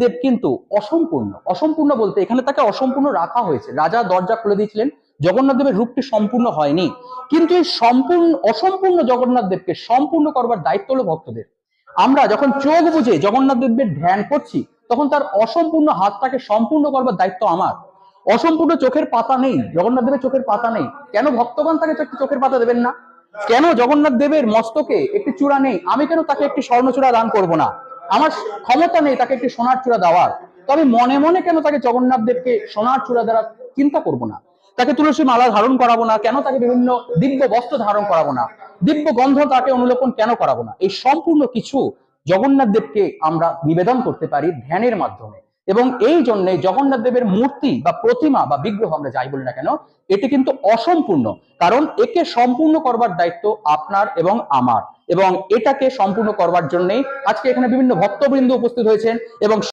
দেব কিন্তু অসম্পূর্ণ। অসম্পূর্ণ বলতে এখানে তাকে অসম্পূর্ণ রাখা হয়েছে। রাজা দরজা খুলে দিয়েছিলেন, জগন্নাথ দেবের রূপটি সম্পূর্ণ হয়নি, কিন্তু এই অসম্পূর্ণ জগন্নাথ দেবকে সম্পূর্ণ করবার দায়িত্ব হলো ভক্তদের। আমরা যখন চোখ বুঝে জগন্নাথ দেবের ধ্যান করছি, তখন তার অসম্পূর্ণ হাতটাকে সম্পূর্ণ করবার দায়িত্ব আমার। অসম্পূর্ণ চোখের পাতা নেই, জগন্নাথ দেবের চোখের পাতা নেই, কেন ভক্তগণ তাকে চোখের পাতা দেবেন না? কেন জগন্নাথ দেবের মস্তকে একটি চূড়া নেই, আমি কেন তাকে একটি স্বর্ণচূড়া দান করব না? আমার ক্ষমতা নেই তাকে একটি সোনার চূড়া দেওয়ার, তবে মনে মনে কেন তাকে জগন্নাথ দেবকে সোনার চূড়া দ্বারা চিন্তা করব না? তাকে তুলসী মালা ধারণ করাবো না কেন? তাকে বিভিন্ন দিব্য বস্ত্র ধারণ করাবো না? দিব্য গন্ধ তাকে অনুলোপন কেন করাবো না? এই সম্পূর্ণ কিছু জগন্নাথ দেবকে আমরা নিবেদন করতে পারি ধ্যানের মাধ্যমে। এবং এই জন্য জগন্নাথ দেবের মূর্তি বা প্রতিমা বা বিগ্রহ আমরা যাই বলি না কেন, এটি কিন্তু অসম্পূর্ণ, কারণ একে সম্পূর্ণ করবার দায়িত্ব আপনার এবং আমার। এবং এটাকে সম্পূর্ণ করবার জন্যই আজকে এখানে বিভিন্ন ভক্তবৃন্দ উপস্থিত হয়েছেন এবং